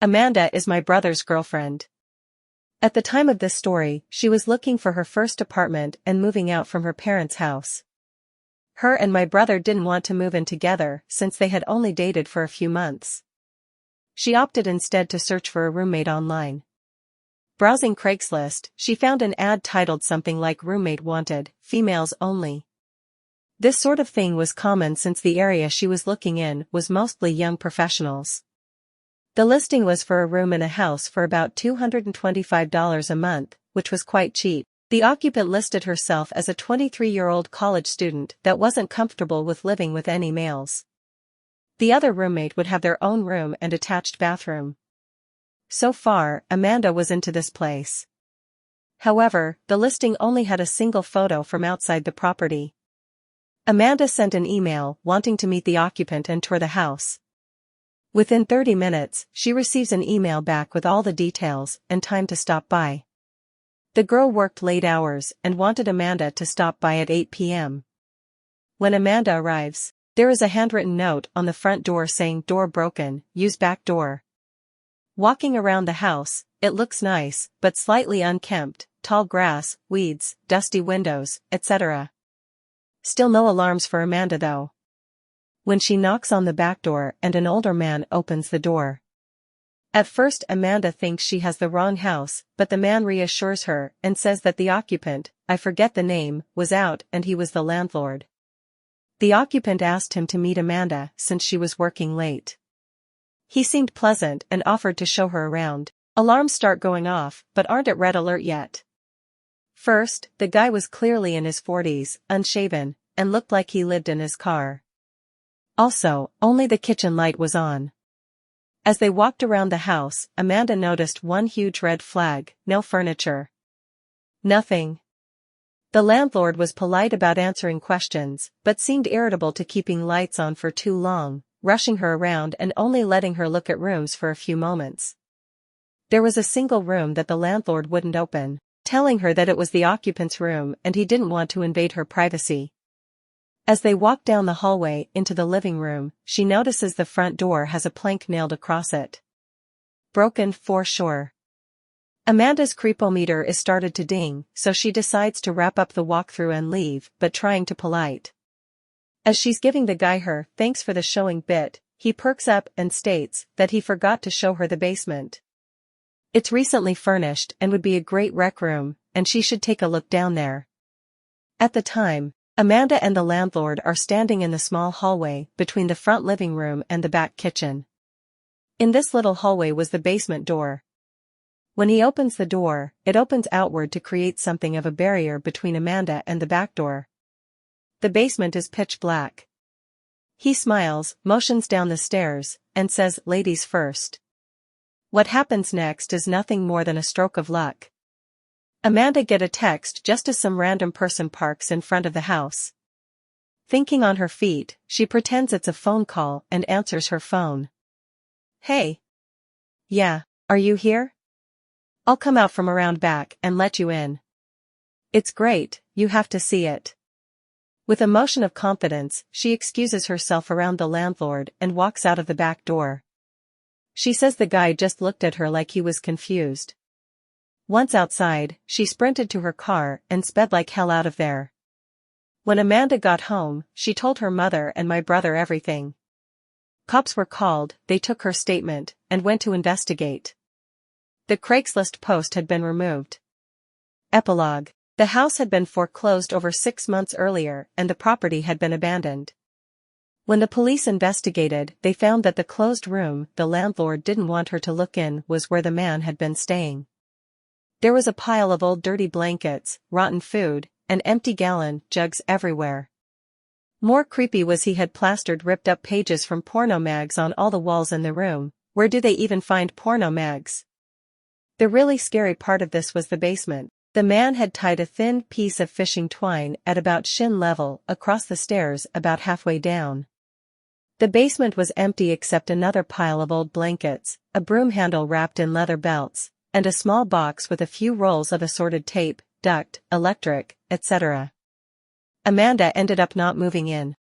Amanda is my brother's girlfriend. At the time of this story, she was looking for her first apartment and moving out from her parents' house. Her and my brother didn't want to move in together since they had only dated for a few months. She opted instead to search for a roommate online. Browsing Craigslist, she found an ad titled something like "Roommate Wanted, Females Only." This sort of thing was common since the area she was looking in was mostly young professionals. The listing was for a room in a house for about $225 a month, which was quite cheap. The occupant listed herself as a 23-year-old college student that wasn't comfortable with living with any males. The other roommate would have their own room and attached bathroom. So far, Amanda was into this place. However, the listing only had a single photo from outside the property. Amanda sent an email wanting to meet the occupant and tour the house. Within 30 minutes, she receives an email back with all the details and time to stop by. The girl worked late hours and wanted Amanda to stop by at 8 p.m. When Amanda arrives, there is a handwritten note on the front door saying "Door broken, use back door." Walking around the house, it looks nice, but slightly unkempt, tall grass, weeds, dusty windows, etc. Still no alarms for Amanda though. When she knocks on the back door and an older man opens the door. At first Amanda thinks she has the wrong house, but the man reassures her and says that the occupant, I forget the name, was out and he was the landlord. The occupant asked him to meet Amanda since she was working late. He seemed pleasant and offered to show her around. Alarms start going off, but aren't at red alert yet. First, the guy was clearly in his 40s, unshaven, and looked like he lived in his car. Also, only the kitchen light was on. As they walked around the house, Amanda noticed one huge red flag: no furniture. Nothing. The landlord was polite about answering questions, but seemed irritable to keeping lights on for too long, rushing her around and only letting her look at rooms for a few moments. There was a single room that the landlord wouldn't open, telling her that it was the occupant's room and he didn't want to invade her privacy. As they walk down the hallway into the living room, she notices the front door has a plank nailed across it. Broken for sure. Amanda's creepometer is started to ding, so she decides to wrap up the walkthrough and leave, but trying to polite. As she's giving the guy her thanks for the showing bit, he perks up and states that he forgot to show her the basement. It's recently furnished and would be a great rec room, and she should take a look down there. At the time, Amanda and the landlord are standing in the small hallway between the front living room and the back kitchen. In this little hallway was the basement door. When he opens the door, it opens outward to create something of a barrier between Amanda and the back door. The basement is pitch black. He smiles, motions down the stairs, and says, "Ladies first." What happens next is nothing more than a stroke of luck. Amanda gets a text just as some random person parks in front of the house. Thinking on her feet, she pretends it's a phone call and answers her phone. "Hey. Yeah, are you here? I'll come out from around back and let you in. It's great, you have to see it." With a motion of confidence, she excuses herself around the landlord and walks out of the back door. She says the guy just looked at her like he was confused. Once outside, she sprinted to her car and sped like hell out of there. When Amanda got home, she told her mother and my brother everything. Cops were called, they took her statement, and went to investigate. The Craigslist post had been removed. Epilogue. The house had been foreclosed over 6 months earlier and the property had been abandoned. When the police investigated, they found that the closed room the landlord didn't want her to look in was where the man had been staying. There was a pile of old dirty blankets, rotten food, and empty gallon jugs everywhere. More creepy was he had plastered ripped-up pages from porno mags on all the walls in the room. Where do they even find porno mags? The really scary part of this was the basement. The man had tied a thin piece of fishing twine at about shin level across the stairs about halfway down. The basement was empty except another pile of old blankets, a broom handle wrapped in leather belts, and a small box with a few rolls of assorted tape, duct, electric, etc. Amanda ended up not moving in.